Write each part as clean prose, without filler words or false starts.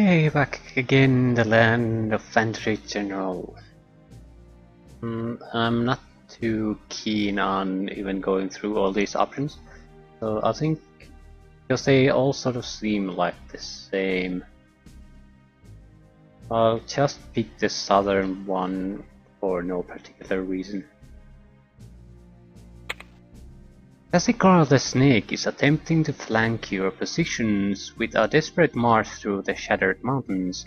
Okay, back again in the land of Fantasy General. I'm not too keen on even going through all these options, so I think because they all sort of seem like the same, I'll just pick the southern one for no particular reason. Jessica the Snake is attempting to flank your positions with a desperate march through the Shattered Mountains.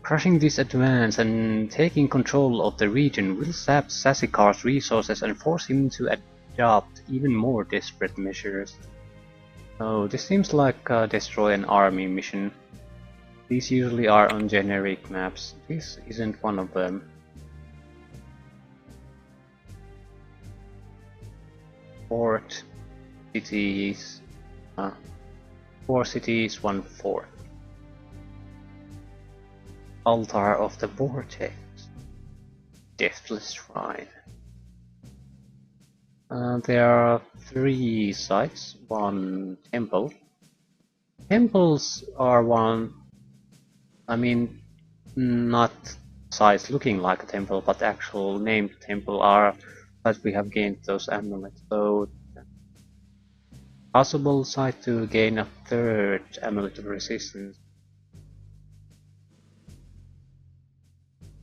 Crushing this advance and taking control of the region will sap Sasikar's resources and force him to adopt even more desperate measures. So this seems like a destroy an army mission. These usually are on generic maps. This isn't one of them. Fort cities, 4 cities, 1 fort. Altar of the Vortex. Deathless Shrine. There are 3 sites, 1 temple. Temples are not sites looking like a temple, but actual named temple are that we have gained those amulets. So, possible site to gain a 3rd amulet of resistance.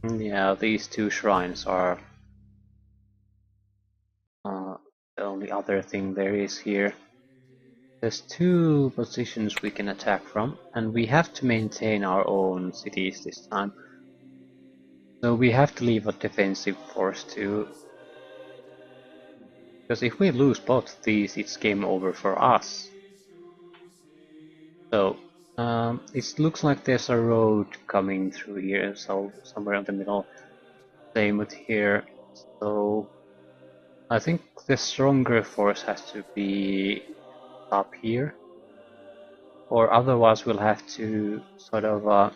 Yeah, these 2 shrines are the only other thing there is here. There's 2 positions we can attack from, and we have to maintain our own cities this time. So we have to leave a defensive force too. Because if we lose both of these, it's game over for us. So, it looks like there's a road coming through here, so somewhere in the middle. Same with here. So, I think the stronger force has to be up here. Or otherwise we'll have to sort of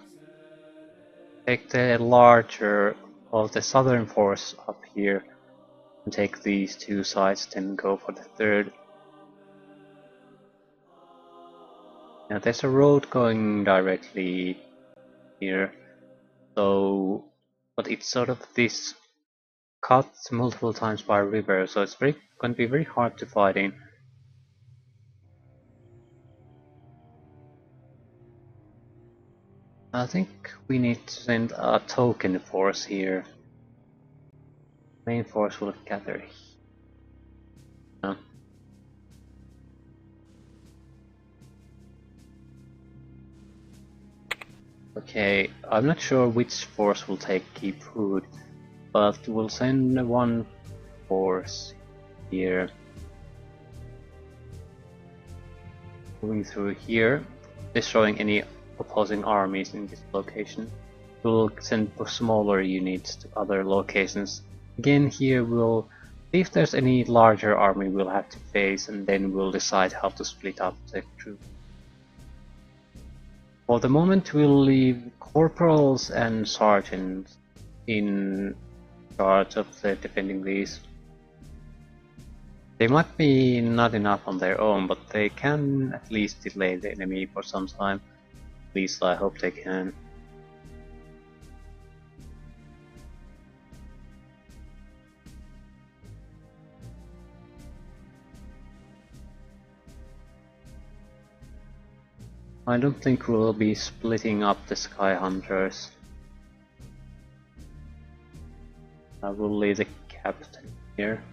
take the larger of the southern force up here and take these 2 sides, then go for the 3rd. Now there's a road going directly here, so but it's sort of this cut multiple times by a river, so it's going to be very hard to fight in. I think we need to send a token force here. Main force will gather here. Okay, I'm not sure which force will take keep food, but we'll send 1 force here. Moving through here, destroying any opposing armies in this location. We'll send smaller units to other locations. Again here we'll see if there's any larger army we'll have to face, and then we'll decide how to split up the troops. For the moment we'll leave corporals and sergeants in charge of defending these. They might be not enough on their own, but they can at least delay the enemy for some time. At least I hope they can. I don't think we'll be splitting up the Sky Hunters. I will leave the captain here.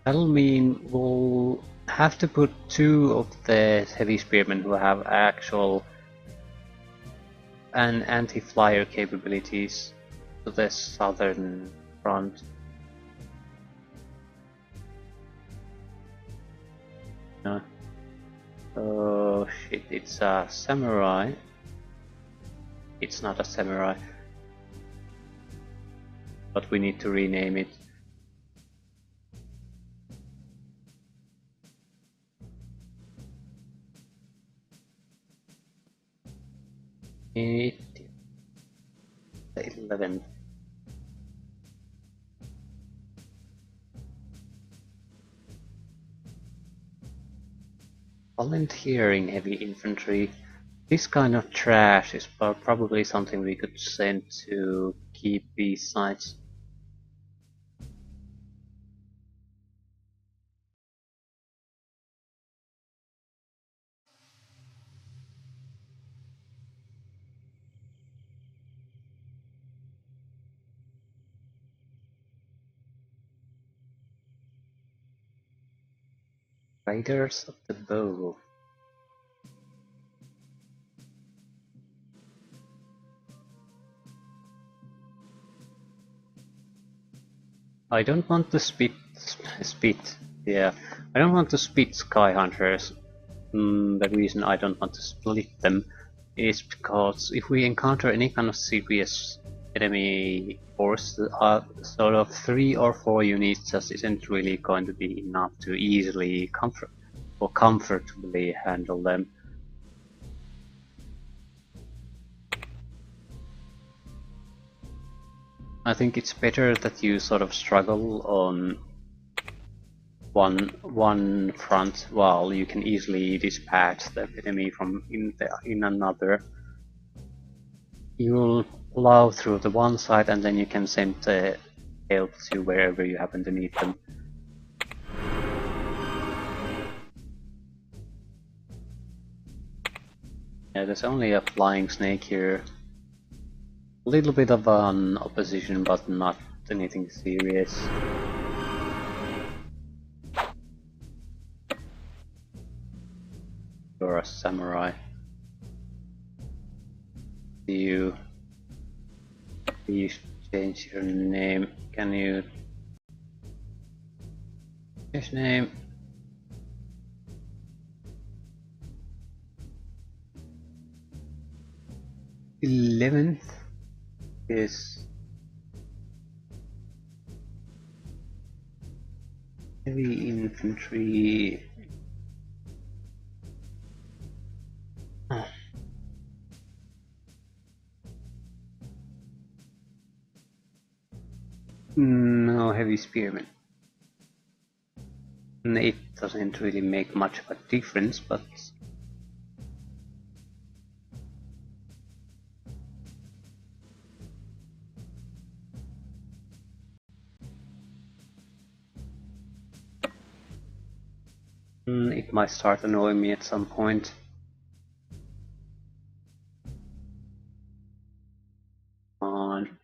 That'll mean we'll have to put 2 of the heavy spearmen who have actual and anti-flyer capabilities to the southern front. Oh shit, it's a samurai. It's not a samurai. But we need to rename it. The 11th. Volunteering heavy infantry. This kind of trash is probably something we could send to keep these sites. Raiders of the Bow. I don't want to yeah, I don't want to spit Sky Hunters. The reason I don't want to split them is because if we encounter any kind of serious enemy force, sort of 3 or 4 units just isn't really going to be enough to easily comfortably handle them. I think it's better that you sort of struggle on one front while you can easily dispatch the enemy from in another. You'll plow through the one side and then you can send the help to wherever you happen to need them. Yeah, there's only a flying snake here. A little bit of an opposition, but not anything serious. You're a samurai. You please change your name. Can you change name? '11th is heavy infantry. No heavy spearmen. It doesn't really make much of a difference, but it might start annoying me at some point. On.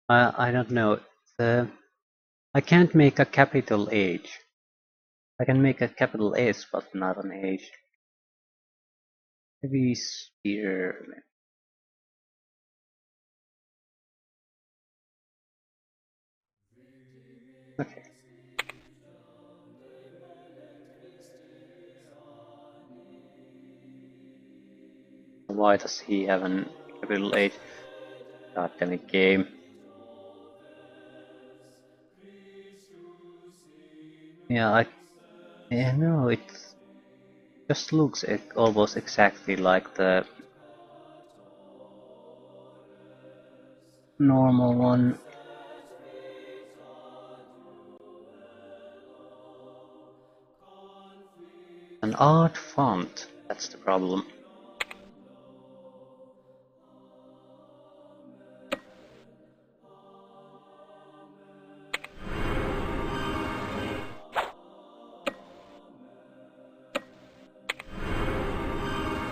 I don't know. I can't make a capital H. I can make a capital S, but not an H. Heavy spearmen. Okay. Why does he have an capital H? God damn it, game. Yeah, no, it just looks almost exactly like the normal one. An odd font, that's the problem.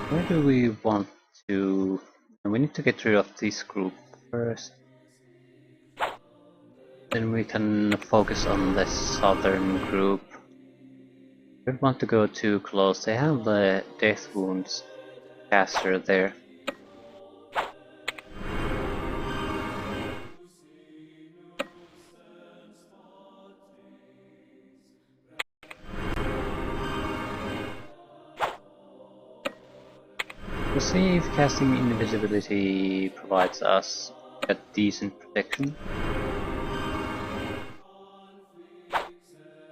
Where do we want to... We need to get rid of this group first. Then we can focus on the southern group. We don't want to go too close. They have the death wounds caster there. We'll see if casting invisibility provides us a decent protection.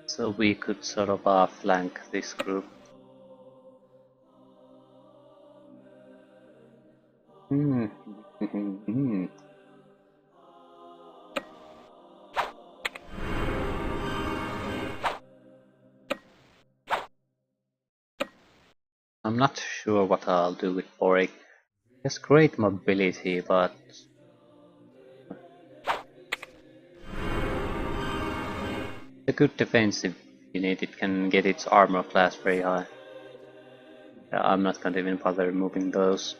So we could sort of flank this group. I'm not sure what I'll do with Boric. He has great mobility, but a good defensive unit. It can get its armor class very high. I'm not going to even bother moving those.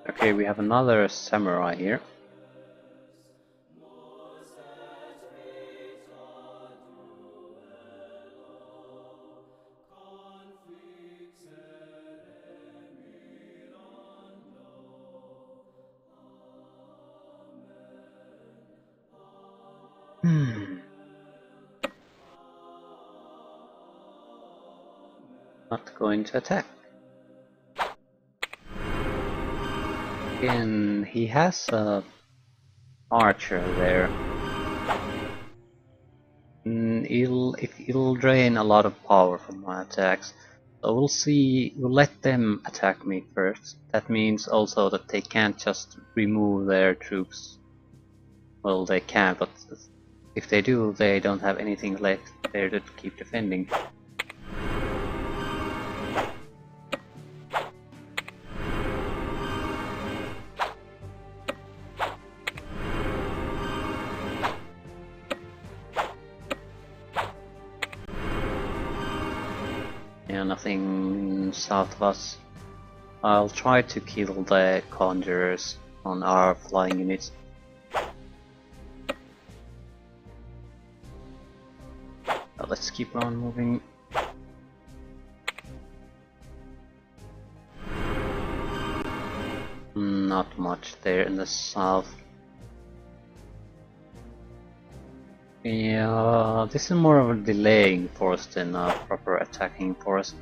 Okay, we have another samurai here. Not going to attack. Again, he has a archer there. It'll drain a lot of power from my attacks. So we'll see. We'll let them attack me first. That means also that they can't just remove their troops. Well, they can, but if they do, they don't have anything left there to keep defending. Yeah, nothing south of us. I'll try to kill the conjurers on our flying units. Let's keep on moving. Not much there in the south. Yeah, this is more of a delaying force than a proper attacking force.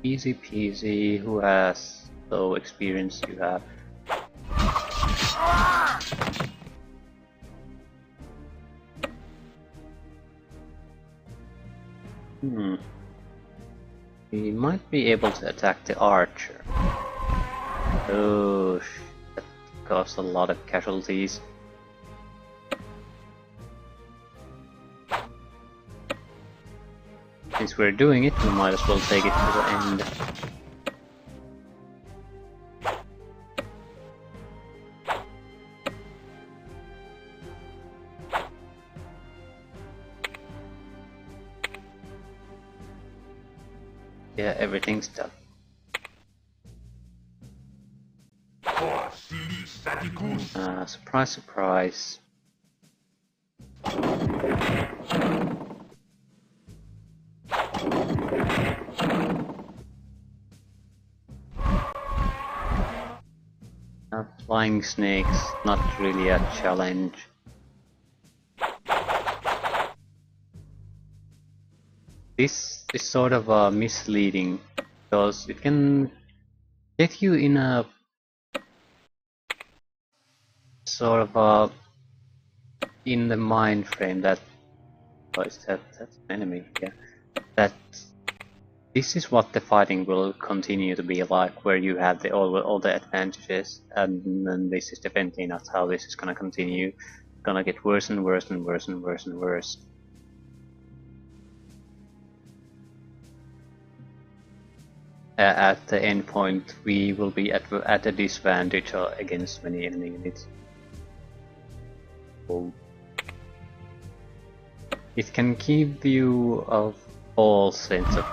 Easy peasy, who has so experience you have. We might be able to attack the archer. Oh, that caused a lot of casualties. Since we're doing it, we might as well take it to the end. Yeah, everything's done. Surprise, surprise. Flying snakes, not really a challenge. This is sort of misleading, because it can get you in a sort of in the mind frame that that's an enemy, yeah. That this is what the fighting will continue to be like, where you have all the advantages, and then this is definitely not how this is gonna continue. It's gonna get worse and worse and worse and worse and worse. At the end point, we will be at a disadvantage against many enemy units. So it can give you a false sense of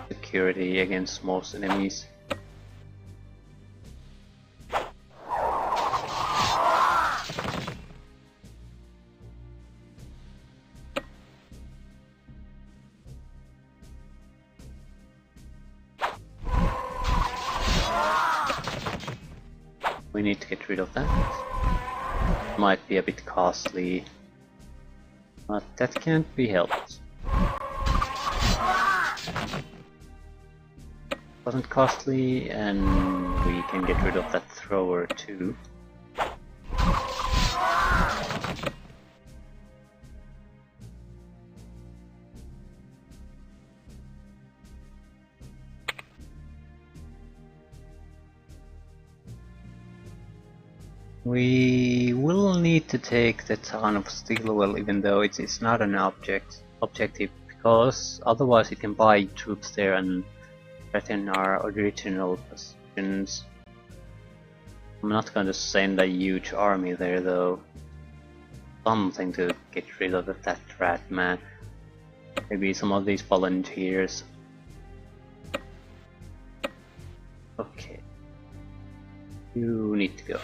security against most enemies. We need to get rid of that. Might be a bit costly, but that can't be helped. Wasn't costly, and we can get rid of that thrower too. We will need to take the town of Stilwell, even though it's not an objective, because otherwise you can buy troops there and threaten our original positions. I'm not going to send a huge army there though. Something to get rid of that rat man. Maybe some of these volunteers. Okay. You need to go.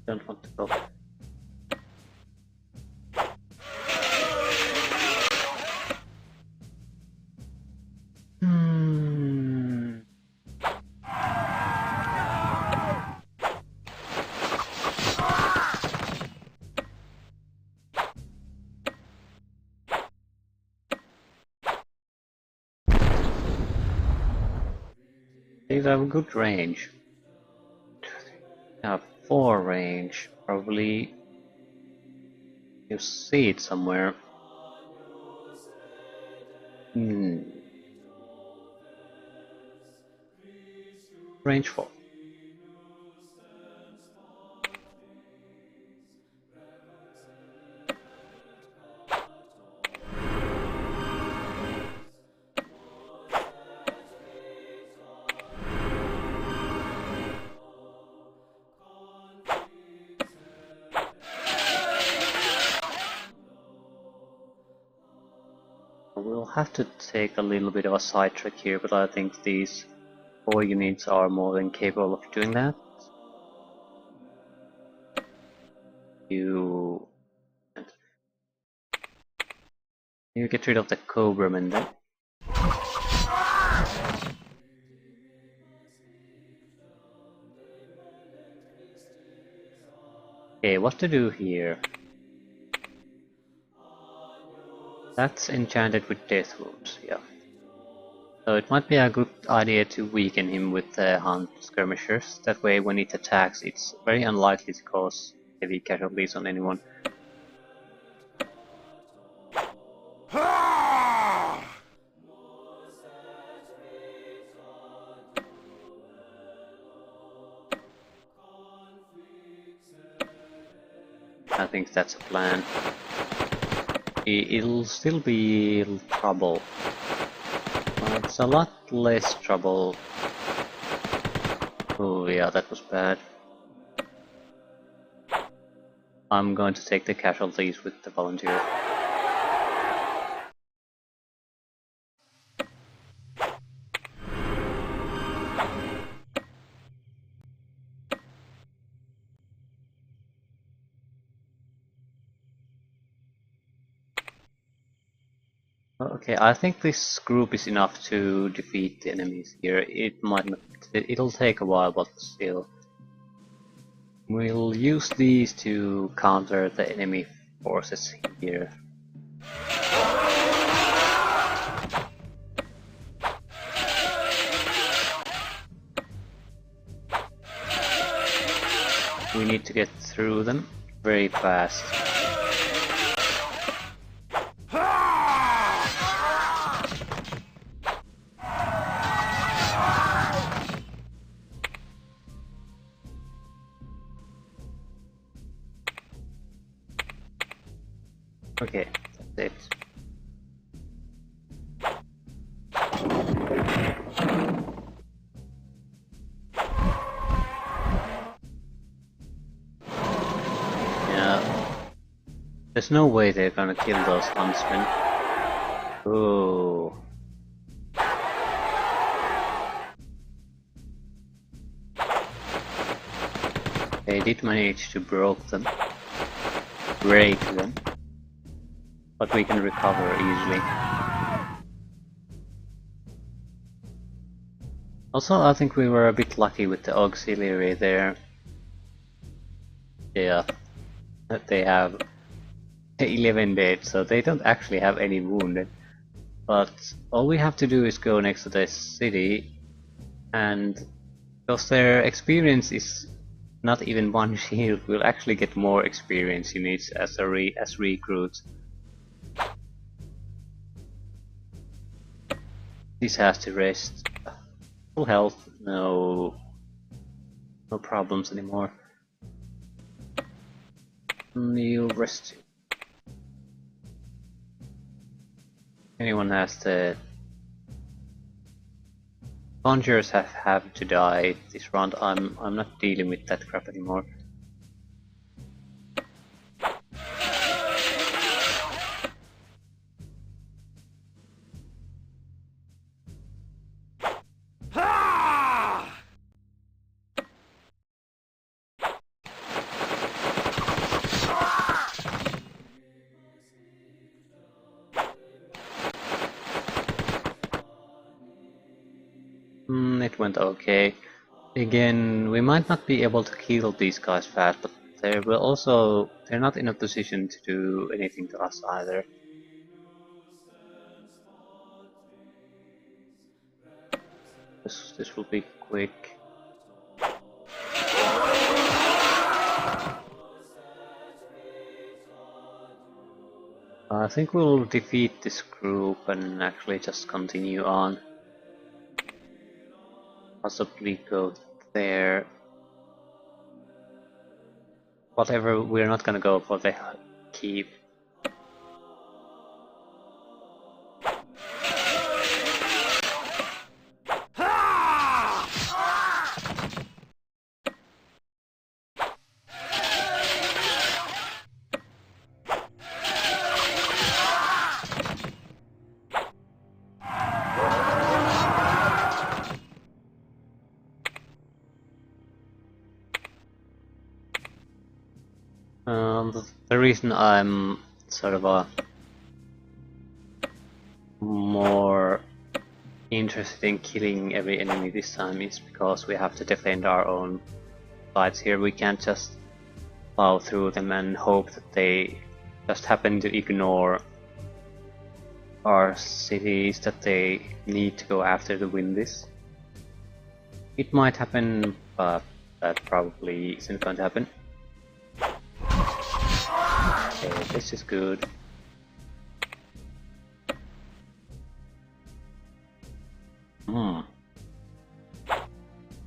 Don't want to go. These have good range. Have 4 range, probably. You see it somewhere. Range 4. We'll have to take a little bit of a sidetrack here, but I think these 4 units are more than capable of doing that. You get rid of the Cobraman then. Okay, what to do here? That's enchanted with death wounds, yeah. So it might be a good idea to weaken him with the Hunt skirmishers. That way when it attacks it's very unlikely to cause heavy casualties on anyone. I think that's a plan. It'll still be trouble. It's a lot less trouble. Oh yeah, that was bad. I'm going to take the casualties with the volunteer. Okay, I think this group is enough to defeat the enemies here. It might not, it'll take a while, but still. We'll use these to counter the enemy forces here. We need to get through them very fast. Okay, that's it. Yeah. There's no way they're gonna kill those huntsmen. Oh. They did manage to break them. But we can recover easily. Also, I think we were a bit lucky with the auxiliary there. Yeah, they have 11 dead, so they don't actually have any wounded. But all we have to do is go next to the city, and because their experience is not even one shield. We'll actually get more experience units as recruits. This has to rest. Full health, no problems anymore. You'll rest. Anyone has the Conjurers have to die this round. I'm not dealing with that crap anymore. It went okay. Again, we might not be able to kill these guys fast, but they're not in a position to do anything to us either. This will be quick. I think we'll defeat this group and actually just continue on. Possibly go there. Whatever, we're not gonna go for the keep. The reason I'm sort of more interested in killing every enemy this time is because we have to defend our own sides here. We can't just plow through them and hope that they just happen to ignore our cities that they need to go after to win this. It might happen, but that probably isn't going to happen. Okay, this is good.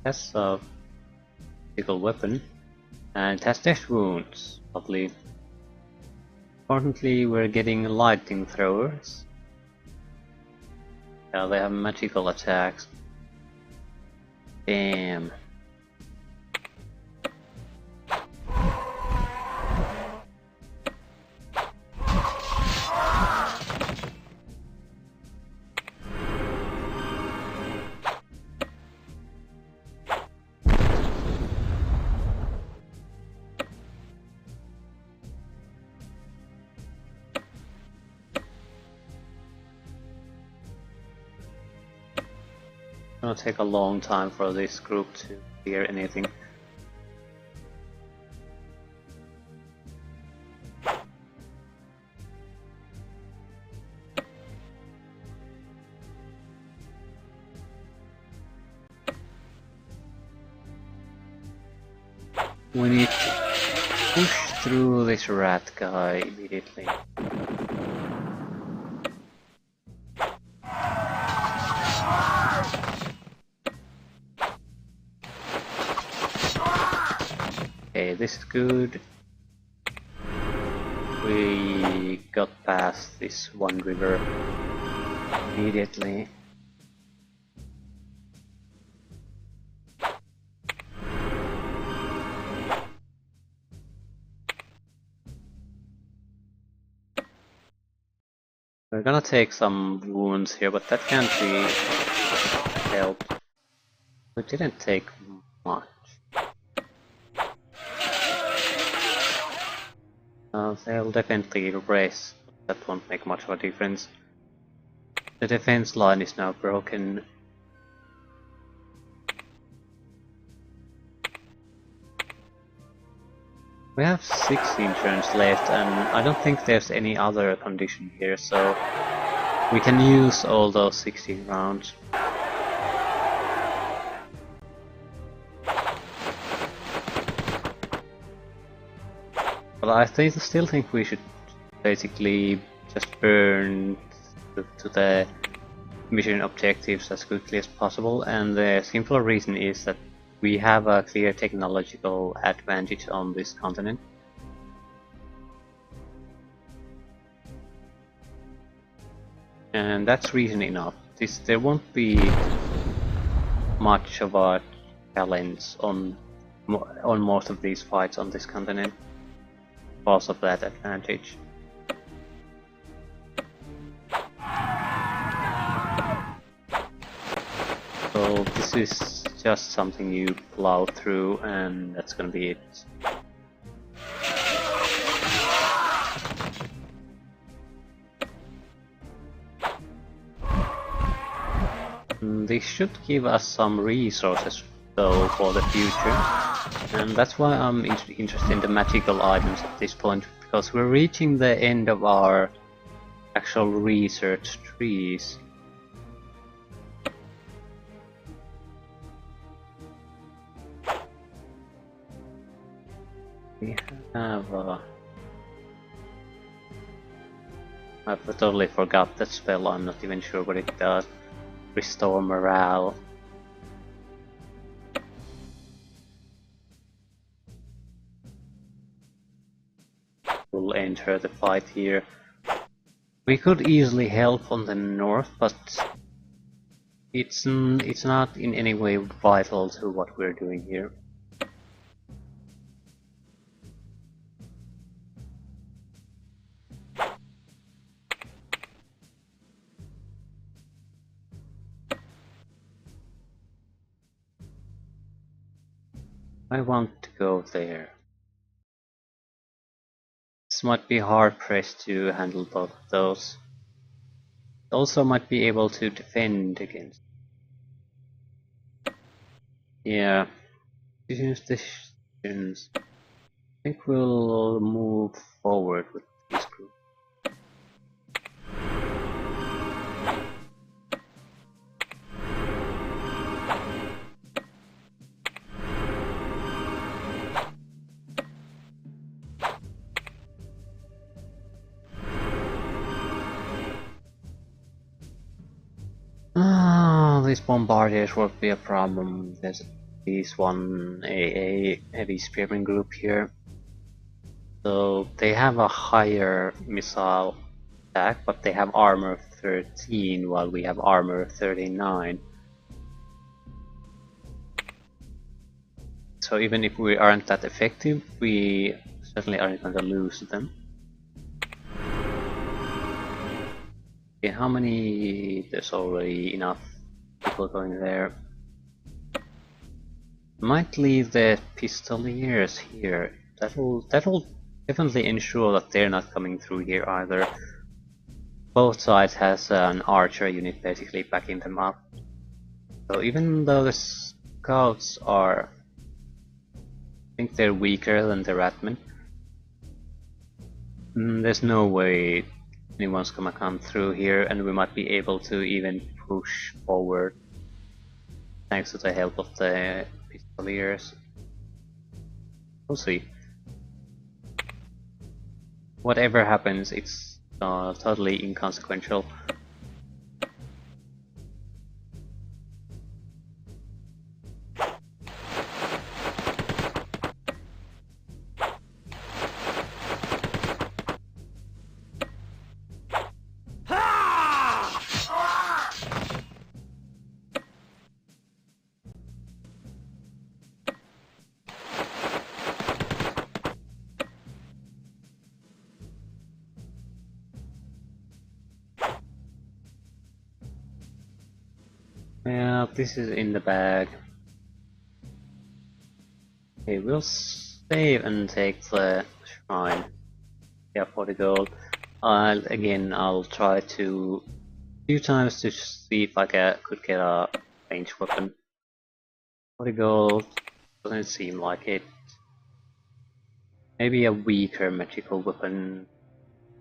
That's a physical weapon, and it has death wounds. Lovely. Importantly, we're getting lightning throwers. Yeah, they have magical attacks. Damn. It's gonna take a long time for this group to hear anything. We need to push through this rat guy immediately. Okay, this is good. We got past this one river immediately. We're gonna take some wounds here, but that can't be helped. We didn't take much. They'll definitely race, but that won't make much of a difference. The defense line is now broken. We have 16 turns left, and I don't think there's any other condition here, so we can use all those 16 rounds. But I still think we should basically just burn to the mission objectives as quickly as possible, and the simple reason is that we have a clear technological advantage on this continent. And that's reason enough. There won't be much of a challenge on most of these fights on this continent because of that advantage. So this is just something you plow through, and that's gonna be it. This should give us some resources though for the future, and that's why I'm interested in the magical items at this point, because we're reaching the end of our actual research trees. We have I totally forgot that spell, I'm not even sure what it does. Restore morale. We'll enter the fight here. We could easily help on the north, but it's not in any way vital to what we're doing here. I want to go there. This might be hard pressed to handle both of those. Also might be able to defend against. Yeah. Decisions. I think we'll move forward with this group. These bombardiers won't be a problem. There's at least one AA heavy spearman group here. So they have a higher missile attack, but they have armor 13 while we have armor 39. So even if we aren't that effective, we certainly aren't going to lose them. Okay, how many? There's already enough people going there. Might leave the pistoliers here. That'll definitely ensure that they're not coming through here either. Both sides has an archer unit basically backing them up. So even though the scouts are, I think they're weaker than the Ratmen, there's no way anyone's gonna come through here, and we might be able to even push forward thanks to the help of the pistoliers. We'll see. Whatever happens, it's totally inconsequential. Yeah, this is in the bag. Okay, we'll save and take the shrine. Yeah, for the gold. I'll try to a few times to see if I could get a ranged weapon. For the gold, doesn't seem like it. Maybe a weaker magical weapon.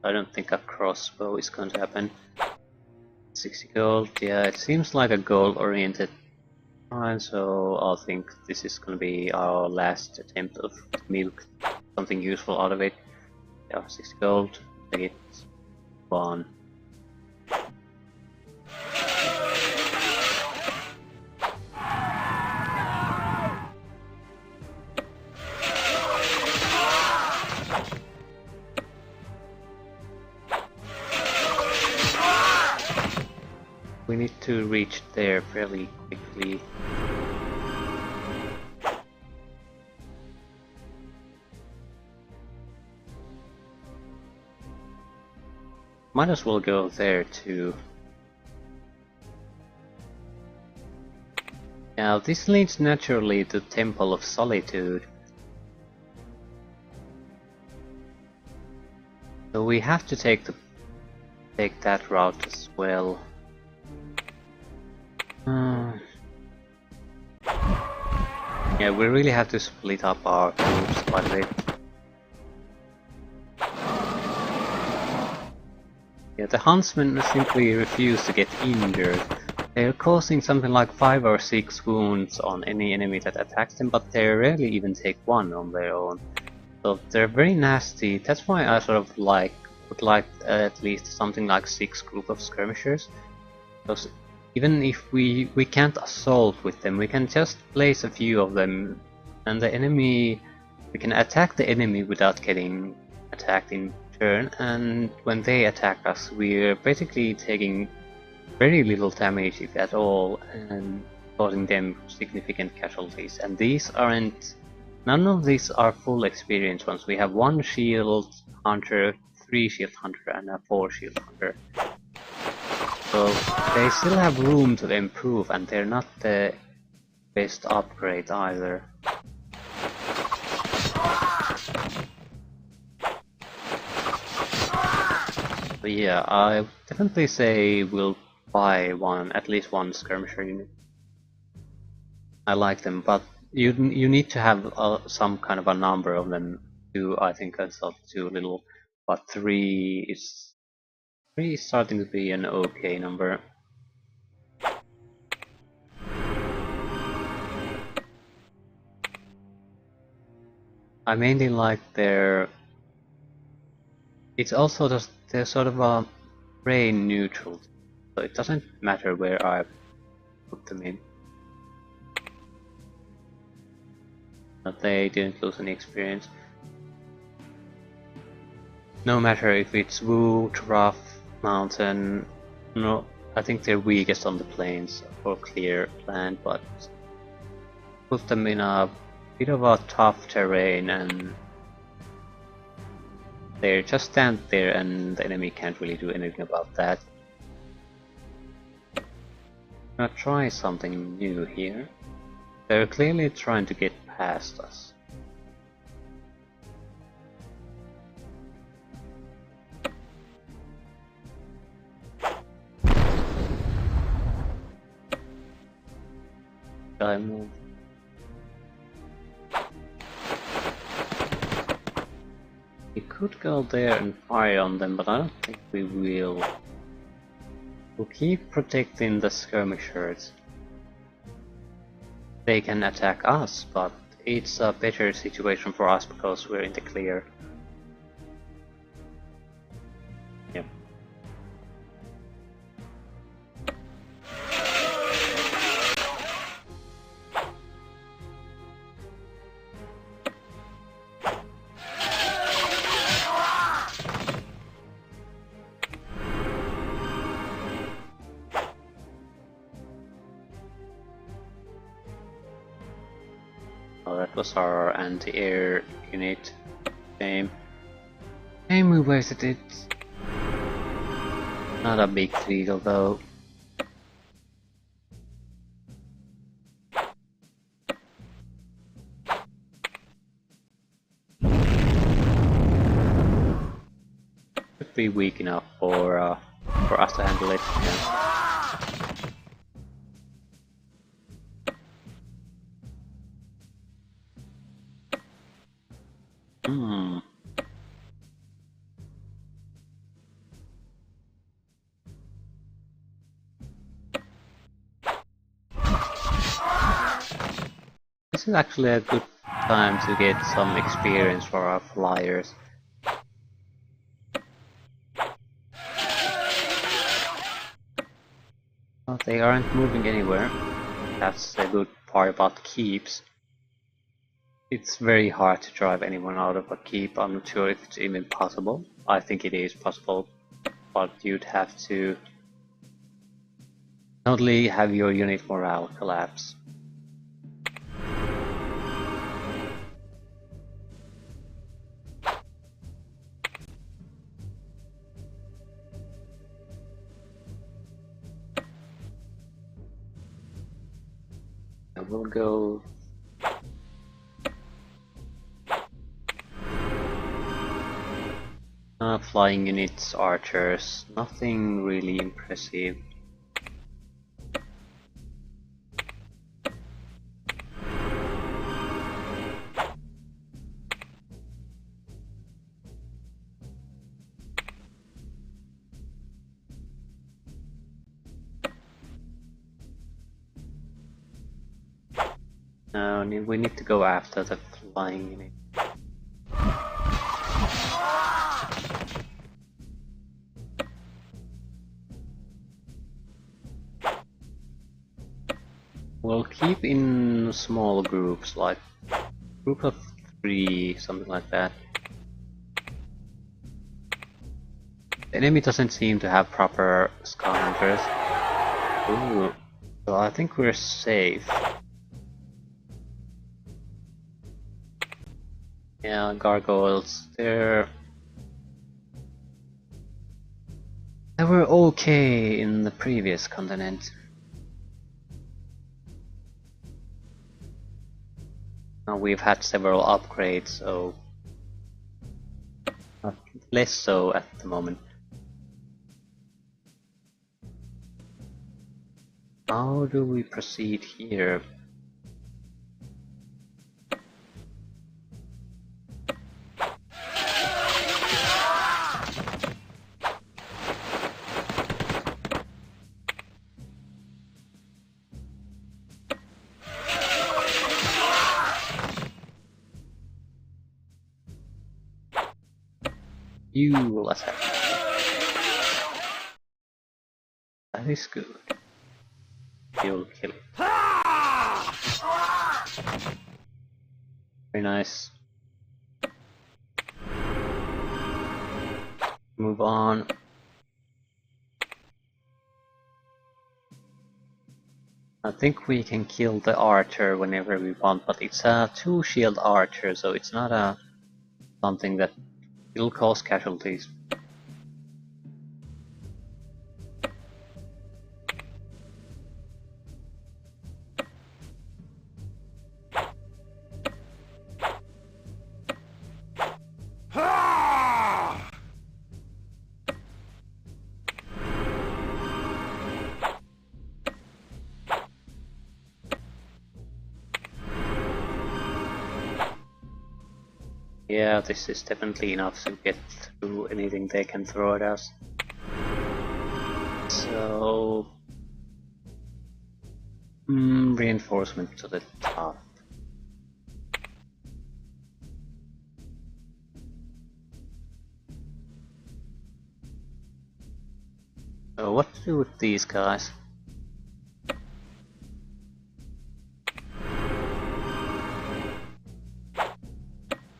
I don't think a crossbow is going to happen. 60 gold, yeah, it seems like a goal-oriented shrine, so I think this is going to be our last attempt of milk something useful out of it. Yeah, 6 gold, take it, one. We need to reach there fairly quickly. Might as well go there too. Now this leads naturally to Temple of Solitude. So we have to take that route as well. Yeah, we really have to split up our troops quite a bit. Yeah, the huntsmen simply refuse to get injured. They're causing something like 5 or 6 wounds on any enemy that attacks them, but they rarely even take 1 on their own. So they're very nasty. That's why I sort of would like at least something like 6 group of skirmishers. Because even if we can't assault with them, we can just place a few of them, and we can attack the enemy without getting attacked in turn, and when they attack us, we're basically taking very little damage, if at all, and causing them significant casualties. And none of these are full experience ones. We have 1 shield hunter, 3 shield hunter, and a 4 shield hunter. So they still have room to improve, and they're not the best upgrade either. But yeah, I definitely say we'll buy at least one skirmisher unit. I like them, but you need to have some kind of a number of them. 2, I think that's not too little, but 3 is starting to be an okay number. I mainly like it's also just they're sort of a brain neutral, so it doesn't matter where I put them in. But they didn't lose any experience. No matter if it's wood, rough, mountain, no, I think they're weakest on the plains or clear land, but put them in a bit of a tough terrain and they just stand there and the enemy can't really do anything about that. I'm gonna try something new here. They're clearly trying to get past us. Shall I move? We could go there and fire on them, but I don't think we will. We'll keep protecting the skirmishers. They can attack us, but it's a better situation for us because we're in the clear. Yep. Oh, that was our anti-air unit. Shame. Shame we wasted it. Not a big deal though. Should be weak enough for us to handle it. Yeah. This is actually a good time to get some experience for our flyers. Well, they aren't moving anywhere. That's a good part about keeps. It's very hard to drive anyone out of a keep. I'm not sure if it's even possible. I think it is possible, but you'd have to totally have your unit morale collapse. And we'll go. Flying units, archers, nothing really impressive. We need to go after the flying unit. We'll keep in small groups, like group of 3, something like that. The enemy doesn't seem to have proper scavengers. Ooh, so I think we're safe. Yeah, gargoyles, they were okay in the previous continent. Now we've had several upgrades, so less so at the moment. How do we proceed here? You will attack. That is good. You'll kill it. Very nice. Move on. I think we can kill the archer whenever we want, but it's a 2-shield archer, so it's not a something that will cause casualties. Yeah, this is definitely enough to get through anything they can throw at us. So... reinforcement to the top. So what to do with these guys?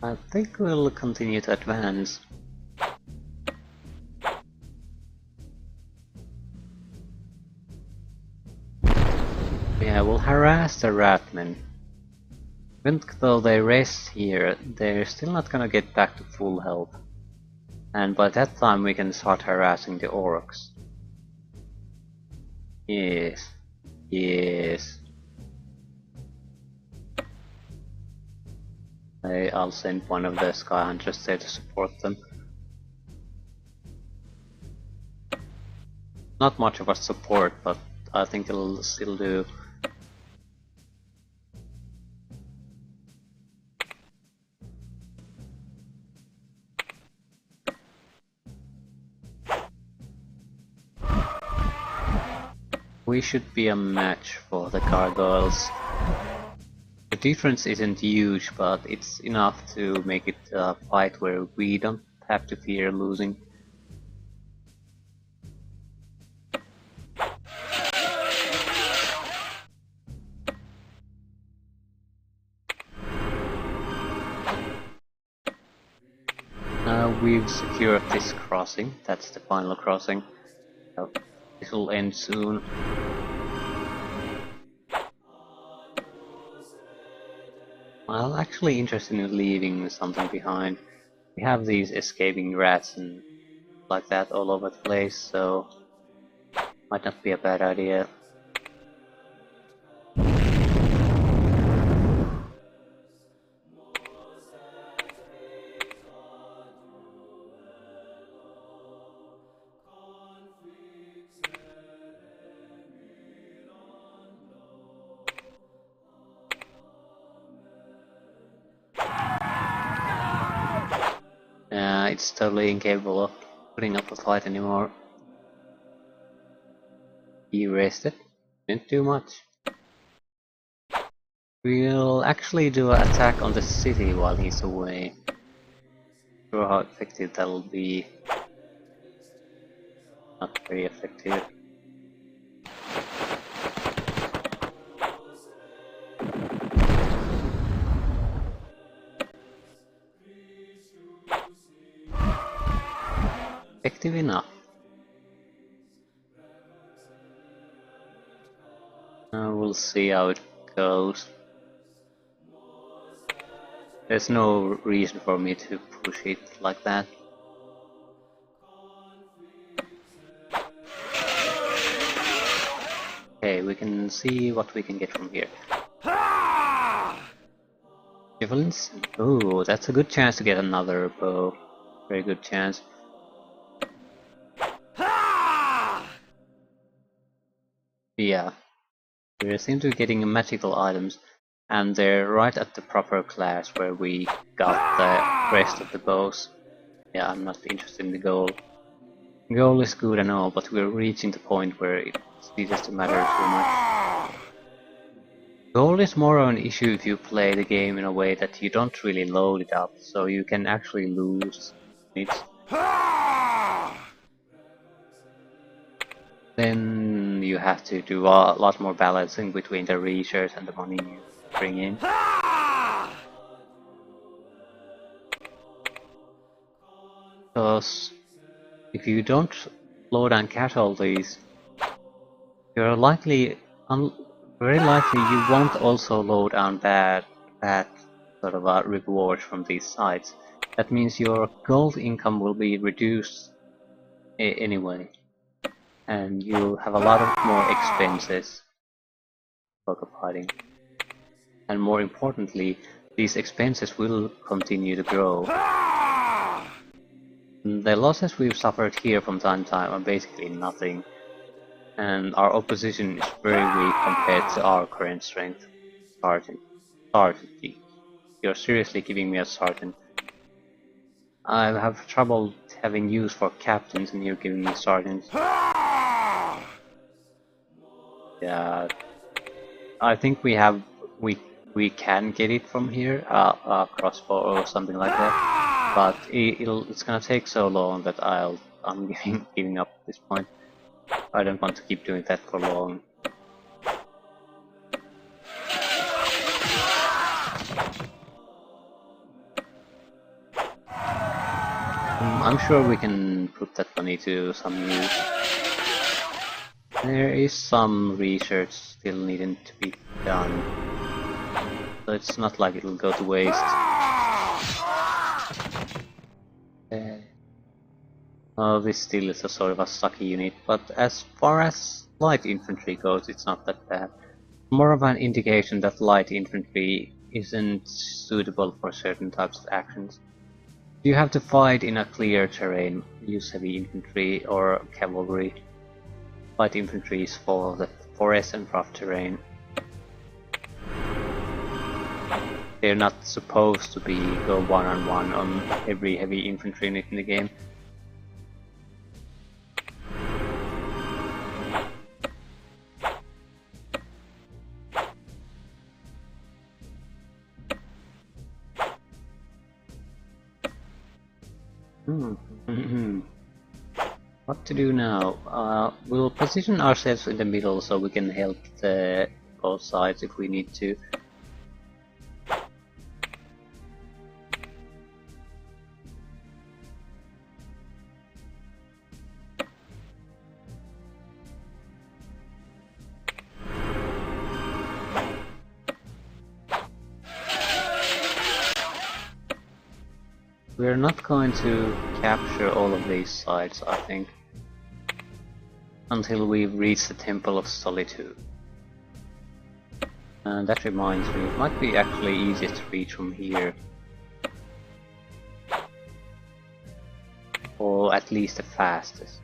I think we'll continue to advance. Yeah, we'll harass the Ratmen. Even though they rest here, they're still not gonna get back to full health. And by that time we can start harassing the Orcs. Yes. Yes. I'll send one of the Sky Hunters there to support them. Not much of a support, but I think it'll still do. We should be a match for the gargoyles. The difference isn't huge, but it's enough to make it a fight where we don't have to fear losing. secure this crossing. That's the final crossing. So this will end soon. I'm actually interested in leaving something behind. We have these escaping rats and like that all over the place, so might not be a bad idea. It's totally incapable of putting up a fight anymore. He rested. Didn't do much. We'll actually do an attack on the city while he's away. Not sure how effective that'll be. Not very effective. Effective enough. We'll see how it goes. There's no reason for me to push it like that. Okay, we can see what we can get from here. Javelins? Ooh, that's a good chance to get another bow. Very good chance. Yeah. We seem to be getting magical items, and they're right at the proper class where we got the rest of the bows. Yeah, I'm not interested in the goal. The goal is good and all, but we're reaching the point where it ceases to matter too much. Gold is more of an issue if you play the game in a way that you don't really load it up, so you can actually lose it. Then you have to do a lot more balancing between the research and the money you bring in. Because if you don't load and cash all these, you're very likely you won't also load on bad sort of rewards from these sites. That means your gold income will be reduced anyway, and you'll have a lot of more expenses for fighting. And more importantly, these expenses will continue to grow. The losses we've suffered here from time to time are basically nothing, and our opposition is very weak compared to our current strength. Sergeant, you're seriously giving me a sergeant. I have trouble having use for captains and you're giving me sergeants. Yeah, I think we can get it from here, a crossbow or something like that. But it's gonna take so long that I'm giving up at this point. I don't want to keep doing that for long. I'm sure we can put that money to some use. There is some research still needing to be done, so it's not like it'll go to waste. Oh, this still is a sort of a sucky unit, but as far as light infantry goes, it's not that bad. More of an indication that light infantry isn't suitable for certain types of actions. If you have to fight in a clear terrain, use heavy infantry or cavalry. Light infantry is for the forest and rough terrain. They're not supposed to go one-on-one on every heavy infantry unit in the game. What to do now? We'll position ourselves in the middle so we can help both sides if we need to. we're not going to capture all of these sites, I think, until we've reached the Temple of Solitude. And that reminds me, it might be actually easier to reach from here. Or at least the fastest.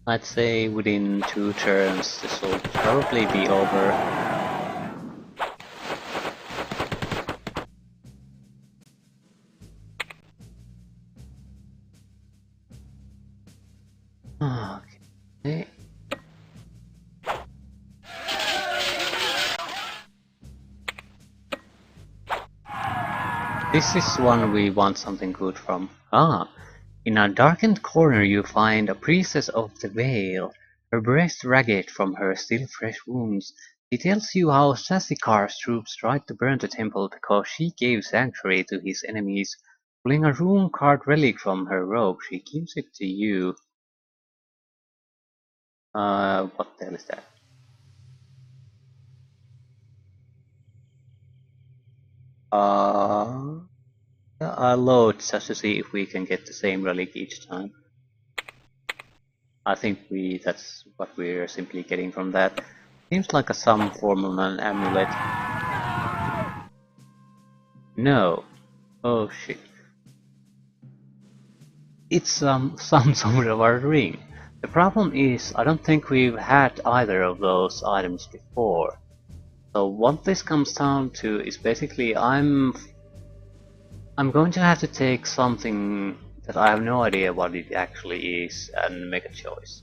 I'd say within 2 turns this will probably be over. Okay. This is one we want something good from. In a darkened corner you find a priestess of the Veil, her breast ragged from her still fresh wounds. She tells you how Sasikar's troops tried to burn the temple because she gave sanctuary to his enemies. Pulling a rune-carved relic from her robe, she gives it to you. What the hell is that? I'll load just to see if we can get the same relic each time. I think that's what we're simply getting from that. Seems like some form of an amulet. No. Oh shit. It's some sort of a ring. The problem is, I don't think we've had either of those items before. So what this comes down to is basically I'm going to have to take something that I have no idea what it actually is and make a choice.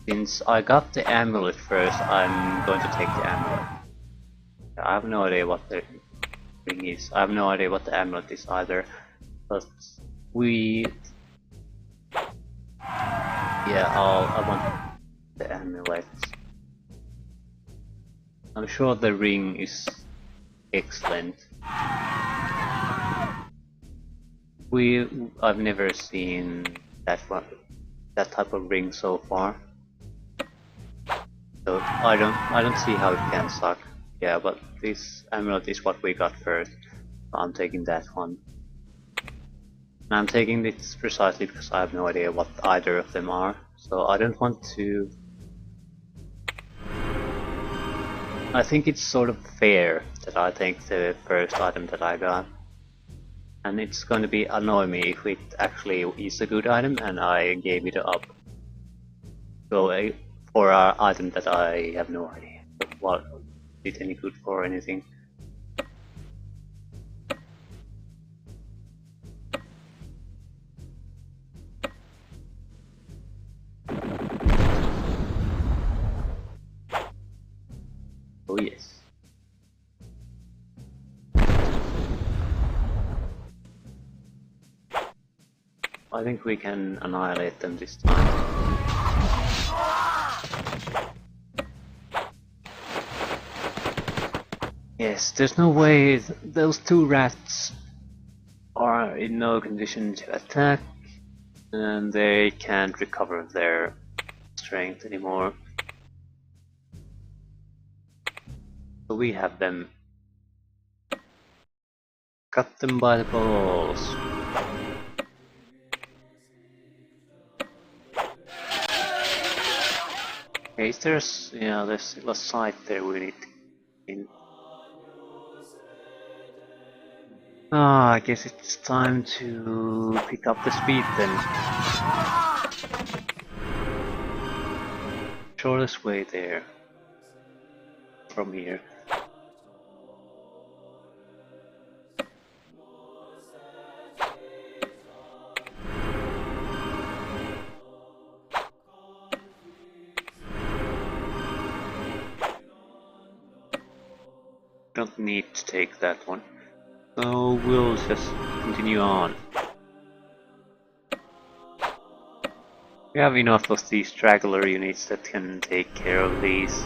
Since I got the amulet first, I'm going to take the amulet. I have no idea what the ring is. I have no idea what the amulet is either. But I want the amulet. I'm sure the ring is excellent. I've never seen that type of ring so far. So I don't see how it can suck. Yeah, but this amulet is what we got first. So I'm taking that one. And I'm taking this precisely because I have no idea what either of them are. So I don't want to... I think it's sort of fair that I take the first item that I got. And it's going to be annoy me if it actually is a good item and I gave it up. So for an item that I have no idea what did any good for anything. Oh yes. I think we can annihilate them this time. Yes, there's no way those 2 rats are in no condition to attack, and they can't recover their strength anymore. So we have them. Cut them by the balls. Okay, there's a site there we need to in. I guess it's time to pick up the speed then. Shortest way there. From here. Don't need to take that one. So we'll just continue on. We have enough of these straggler units that can take care of these.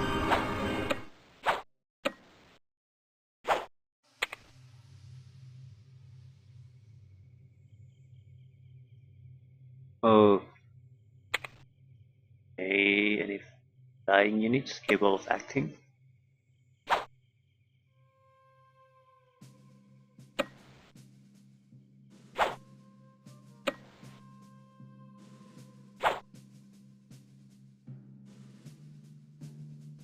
Okay, any dying units capable of acting?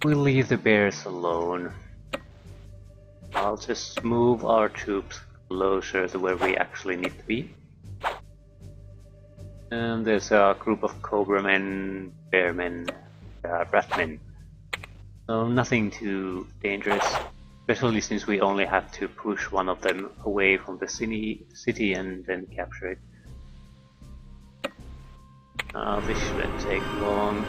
We'll leave the bears alone. I'll just move our troops closer to where we actually need to be. And there's a group of Cobra men, Bearmen, Ratmen. So nothing too dangerous, especially since we only have to push one of them away from the city and then capture it. This shouldn't take long.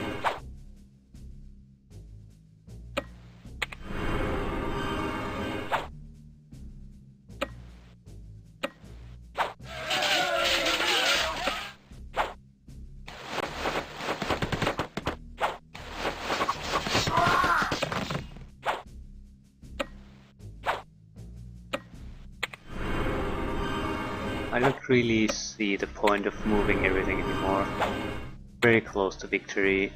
I don't really see the point of moving everything anymore. Very close to victory.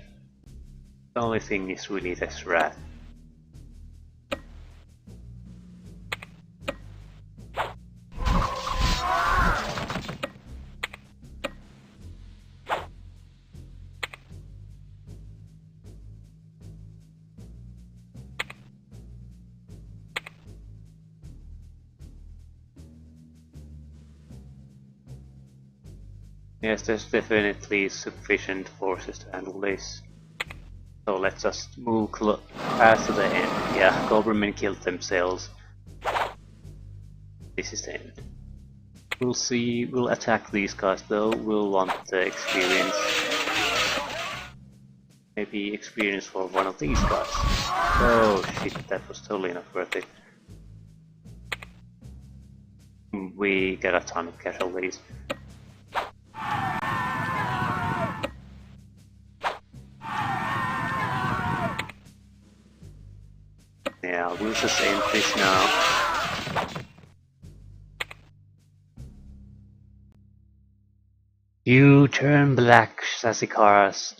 The only thing is really this rat. Yes, there's definitely sufficient forces to handle this. So let's just move past to the end. Yeah, Gobermen killed themselves. This is the end. We'll see, we'll attack these guys though, we'll want the experience. Maybe experience for one of these guys. Oh shit, that was totally not worth it. We get a ton of casualties. Yeah, we'll just end this now. You turn back Sassicara's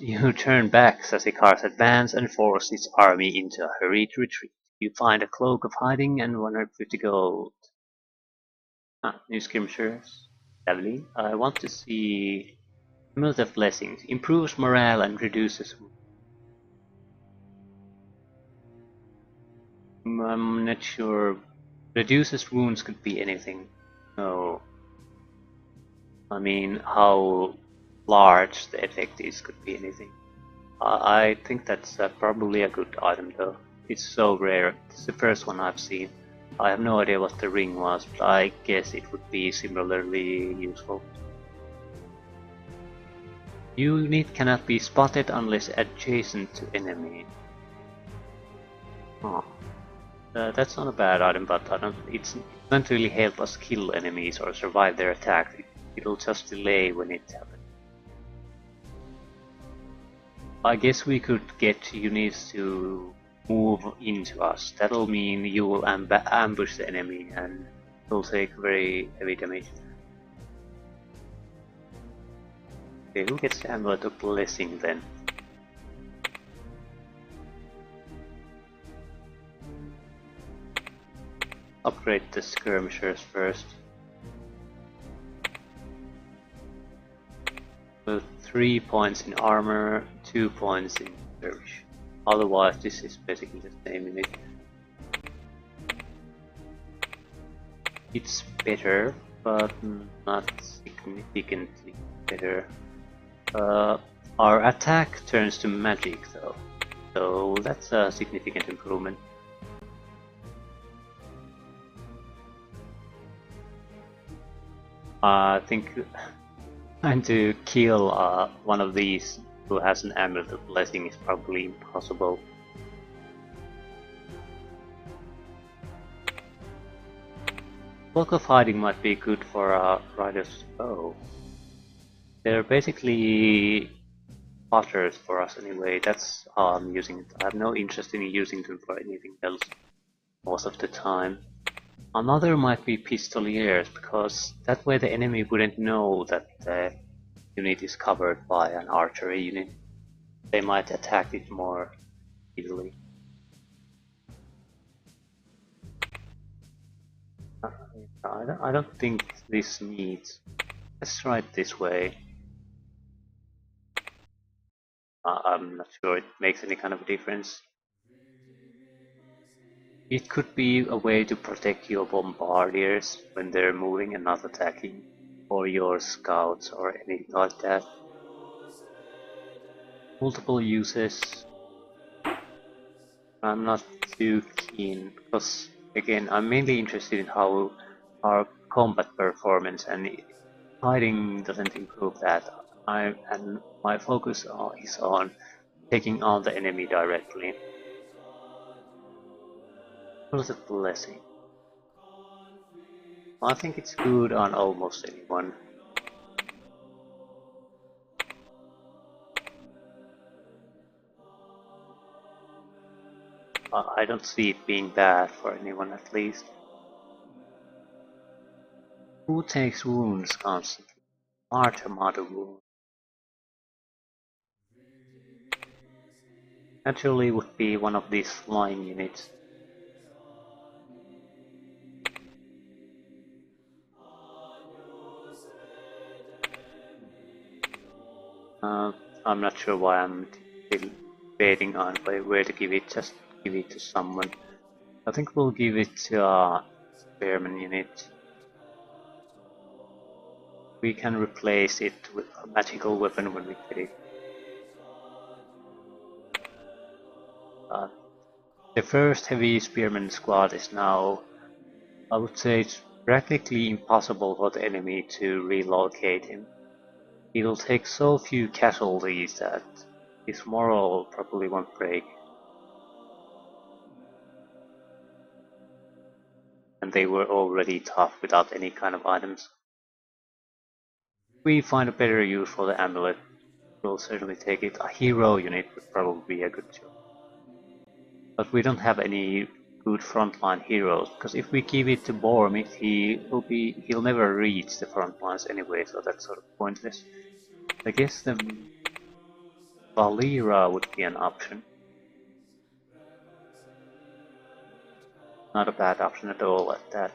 advance and force its army into a hurried retreat. You find a cloak of hiding and 150 gold. New skirmishers. Lovely. I want to see Amulet of Blessings. Improves morale and reduces. I'm not sure. Reduces wounds could be anything. No. I mean, how large the effect is could be anything. I think that's probably a good item though. It's so rare. It's the first one I've seen. I have no idea what the ring was, but I guess it would be similarly useful. Unit cannot be spotted unless adjacent to enemy. Oh. That's not a bad item, but it doesn't really help us kill enemies or survive their attack. It'll just delay when it happens. I guess we could get units to move into us. That'll mean you will ambush the enemy and it'll take very heavy damage. Okay, who gets the Amulet of Blessing then? Upgrade the skirmishers first. With 3 points in armor, 2 points in skirmish. Otherwise, this is basically the same unit. It's better, but not significantly better. Our attack turns to magic though, so that's a significant improvement. I think trying to kill one of these who has an Amulet of Blessing is probably impossible. Cloak of Hiding might be good for Riders. Oh. They're basically spotters for us anyway, that's how I'm using it. I have no interest in using them for anything else most of the time. Another might be Pistoliers, because that way the enemy wouldn't know that unit is covered by an archery unit, they might attack it more easily. I don't think this needs. Let's try it this way. I'm not sure it makes any kind of difference. It could be a way to protect your bombardiers when they're moving and not attacking, or your scouts or anything like that. Multiple uses. I'm not too keen because again I'm mainly interested in how our combat performance, and hiding doesn't improve that. And my focus is on taking on the enemy directly. What is a blessing? I think it's good on almost anyone. I don't see it being bad for anyone at least. Who takes wounds constantly? Armada wound. Naturally would be one of these flying units. I'm not sure why I'm still debating on where to give it. Just give it to someone. I think we'll give it to a spearman unit. We can replace it with a magical weapon when we get it. The first heavy spearman squad is now, I would say it's practically impossible for the enemy to relocate him. He will take so few casualties that his morale probably won't break. And they were already tough without any kind of items. If we find a better use for the amulet, we'll certainly take it. A hero unit would probably be a good choice. But we don't have any good frontline heroes, because if we give it to Boromir, he'll never reach the front lines anyway, so that's sort of pointless. I guess the Valera would be an option. Not a bad option at all at that.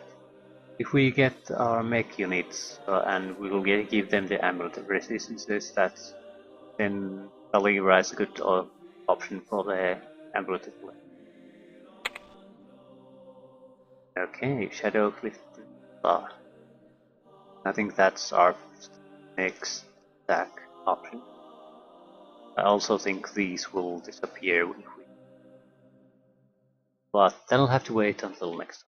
If we get our mech units and we will give them the amulet resistances, then Valera is a good option for the amulet. Okay, Shadow Cliff. I think that's our next stack option. I also think these will disappear if we... But that'll have to wait until next time.